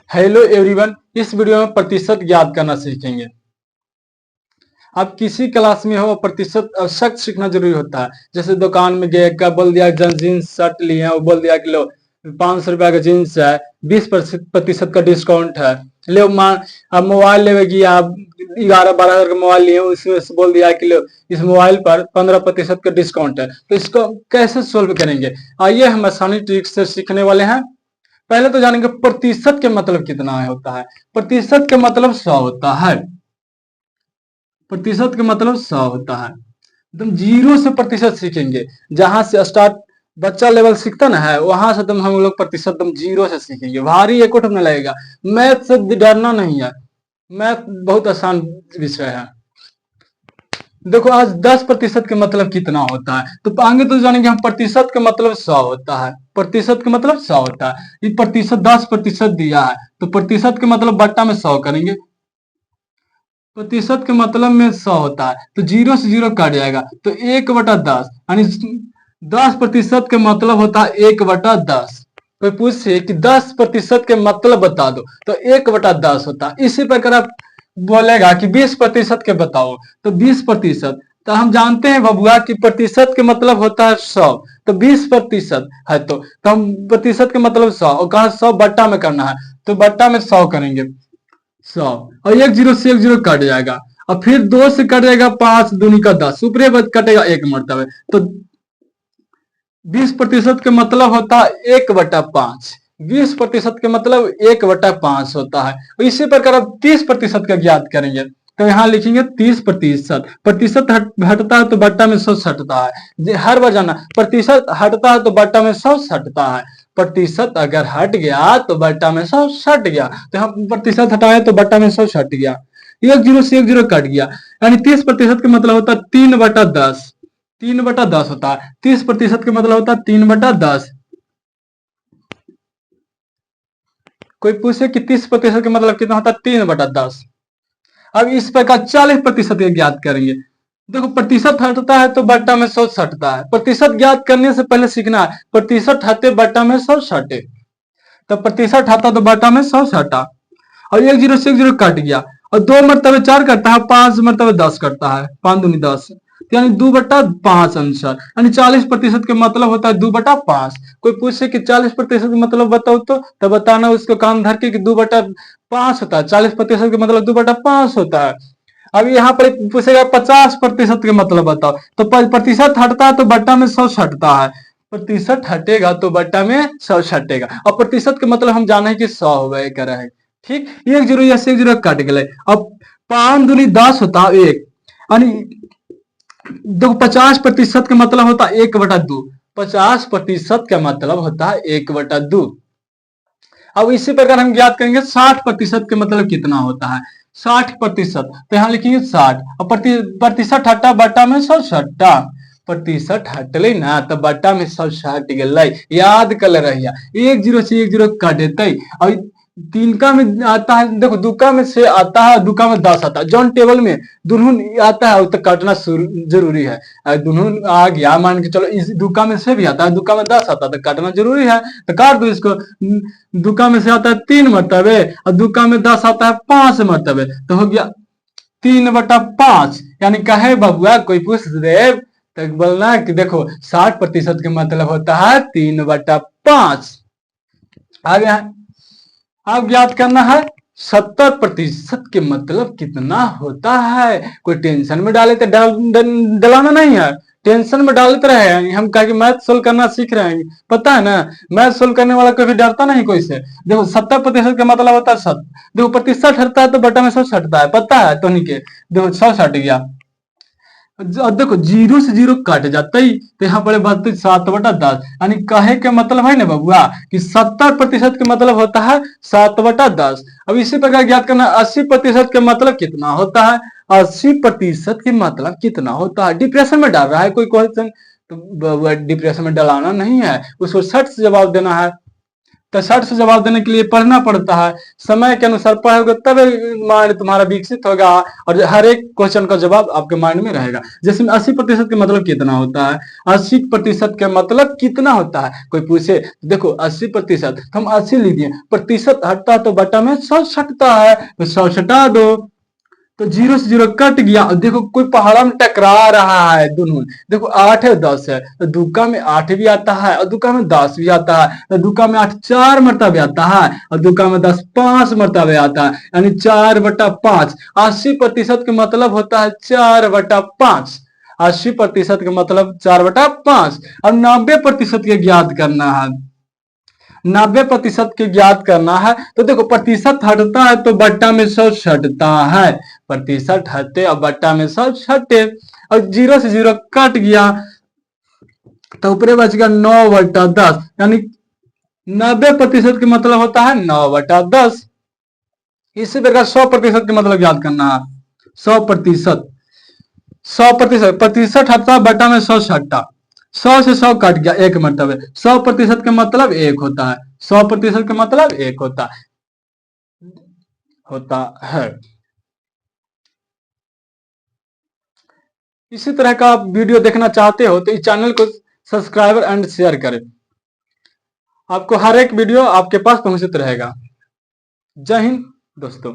Hello everyone, इस video में प्रतिशत ज्ञात करना सीखेंगे। आप किसी क्लास में हो, प्रतिशत आवश्यक सीखना जरूरी होता है। जैसे दुकान में गए, क्या बोल दिया, जींस शर्ट लिए, वो बोल दिया कि लो 500 रुपया का जींस है, 20% का डिस्काउंट है। ले अब मोबाइल लेगी, आप 11-12 हजार का मोबाइल लिए, उसमें से बोल दिया कि लो इस मोबाइल पर 15% का डिस्काउंट है। तो इसको कैसे सोल्व करेंगे, आइए हम आसानी ट्रिक से सीखने वाले हैं। पहले तो जानेंगे प्रतिशत के मतलब कितना होता है। प्रतिशत के मतलब 100 होता है। प्रतिशत के मतलब 100 होता है। एकदम जीरो से प्रतिशत सीखेंगे। जहां से स्टार्ट बच्चा लेवल सीखता ना है, वहां से तुम हम लोग प्रतिशत तुम जीरो से सीखेंगे। भारी एक नहीं लगेगा। मैथ से डरना नहीं है, मैथ बहुत आसान विषय है। देखो आज 10% के मतलब कितना होता है, तो आगे तो जानेंगे हम प्रतिशत के मतलब 100 होता है। प्रतिशत के मतलब 100 होता है। ये प्रतिशत 10% दिया है, तो प्रतिशत के मतलब बट्टा में 100 करेंगे। प्रतिशत के मतलब में 100 होता है, तो जीरो से जीरो कट जाएगा, तो 1/10 यानी 10% के मतलब होता है 1/10। कोई पूछे कि 10% के मतलब बता दो, तो 1/10 होता है। इसी प्रकार आप बोलेगा कि 20% के बताओ, तो 20%। तो हम जानते हैं बबुआ कि प्रतिशत के मतलब होता है 100, तो 20% है, तो हम प्रतिशत के मतलब 100 और कहा 100 बट्टा में करना है, तो बट्टा में 100 करेंगे। 100 और एक जीरो से एक जीरो कट जाएगा, और फिर 2 से कट जाएगा 5 दूनी का 10, ऊपरे कटेगा 1 मरतबे, तो 20% के मतलब होता है 1/5। 20% के मतलब 1/5 होता है। इसी प्रकार अब 30% का ज्ञात करेंगे, तो यहाँ लिखेंगे 30%। प्रतिशत हटता है तो बट्टा में 100 सटता है। हर बार जाना, प्रतिशत हटता है तो बट्टा में 100 सटता है। प्रतिशत अगर हट गया तो बट्टा में 100 सट गया, तो हम प्रतिशत हटाए तो बट्टा में 100 सट गया। एक जीरो से एक जीरो कट गया, यानी 30% का मतलब होता है 3/10। 3/10 होता है। 30% का मतलब होता है 3/10। कोई पूछे कि 30% का मतलब कितना होता है, 3/10। अब इस प्रकार 40% ज्ञात करेंगे। देखो प्रतिशत हटता है तो बट्टा में 100 सटता है। प्रतिशत ज्ञात करने से पहले सीखना है प्रतिशत हटे बट्टा में 100 सटे। तो प्रतिशत हटा तो बट्टा में 100 सटा, और एक जीरो से एक जीरो कट गया, और 2 मरतबे 4 करता है, 5 मरतबे 10 करता है, 5 दूनी 10, यानी 2/5 आंसर, यानी 40% के मतलब होता है 2/5। कोई पूछे कि 40% का मतलब बताओ, तो बताना उसको कान धर के कि 2/5 होता है। 40% का मतलब 2/5 होता है। अब यहाँ पर पूछेगा 50% के मतलब बताओ, तो प्रतिशत हटता है तो बट्टा में 100 सटता है। प्रतिशत हटेगा तो बट्टा में 100 सटेगा, और प्रतिशत के मतलब हम जाने कि 100 होवे कर है। ठीक, एक जीरो या से एक जीरो कट गए। अब 5 दूनी 10 होता है 1, यानी देखो 50% का मतलब होता है 1/2। 50% का मतलब होता है 1/2। अब इसी प्रकार हम ज्ञात करेंगे 60% के मतलब कितना होता है। 60%, तो यहाँ लिखेंगे 60, और प्रतिशत हटा बट्टा में 100 सट्टा। प्रतिशत हटले ना तो बट्टा में 100 सट गए, याद कर रहिया। एक जीरो से एक जीरो कटते, और तीनका में आता है, देखो दुका में से आता है, दुका में 10 आता है। जौन टेबल में दुनून आता है तो काटना जरूरी है। दुनून आ गया, मान के चलो इस दुका में से भी आता है, दुका में 10 आता है तो काटना जरूरी है, तो काट दो इसको। दुका में से आता है 3 मरतबे, और दुका में 10 आता है 5 मरतबे, तो हो गया 3/5। यानी कहे बबुआ कोई पूछ दे तो बोलना कि देखो 60% का मतलब होता है 3/5। आ गया। अब ज्ञात करना है 70% के मतलब कितना होता है। कोई टेंशन में डाले तो डलाना नहीं है, टेंशन में डालते रहे। हम कहा कि मैथ सोल्व करना सीख रहे हैं, पता है ना, मैथ सोल्व करने वाला कभी डरता नहीं कोई से। देखो 70% का मतलब होता है 7। देखो प्रतिशत हटता है तो बटा में 100 सटता है, पता है तो नहीं के। देखो 100 सट गया, देखो जीरो से जीरो कट जाता ही, तो यहाँ पर बचते 7/10। यानी कहे के मतलब है ना बबुआ कि 70% के मतलब होता है 7/10। अब इसी प्रकार ज्ञात करना 80% के मतलब कितना होता है। 80% के मतलब कितना होता है। डिप्रेशन में डाल रहा है कोई क्वेश्चन, तो डिप्रेशन में डलाना नहीं है, उसको सट से जवाब देना है। तो शर्ट से जवाब देने के लिए पढ़ना पड़ता है, समय के अनुसार पढ़ोगे तब माइंड तुम्हारा विकसित होगा और हर एक क्वेश्चन का जवाब आपके माइंड में रहेगा। जैसे 80% का मतलब कितना होता है, 80% का मतलब कितना होता है, कोई पूछे देखो 80%, तो हम 80 लिख दिए, प्रतिशत हटता है तो बटा में 100 हटता है, तो 100 हटा दो, तो 0 से 0 कट गया। और देखो कोई पहाड़ा में टकरा रहा है दोनों, देखो 8 है 10 है, तो दुक्का में 8 भी आता है और दुक्का में 10 भी आता है, तो दुक्का में 8 4 मरतबे आता है और दुक्का में 10 5 मरतबे आता है, यानी 4/5। 80% का मतलब होता है 4/5। 80% का मतलब 4/5। और 90% के ज्ञात करना है, 90% के ज्ञात करना है, तो देखो प्रतिशत हटता है तो बट्टा में 100 हटता है, प्रतिशत हटे और बट्टा में 100 हटे, और 0 से 0 कट गया तो ऊपरे बच गया 9/10, यानी 90% का मतलब होता है 9/10। इसी प्रकार 100% का मतलब याद करना है, 100%, 100%, प्रतिशत हटता बट्टा में 100 हटता, 100 से 100 कट गया एक मरतबे, 100% का मतलब एक होता है, 100% का मतलब एक होता है। इसी तरह का आप वीडियो देखना चाहते हो तो इस चैनल को सब्सक्राइब एंड शेयर करें, आपको हर एक वीडियो आपके पास पहुंचता रहेगा। जय हिंद दोस्तों।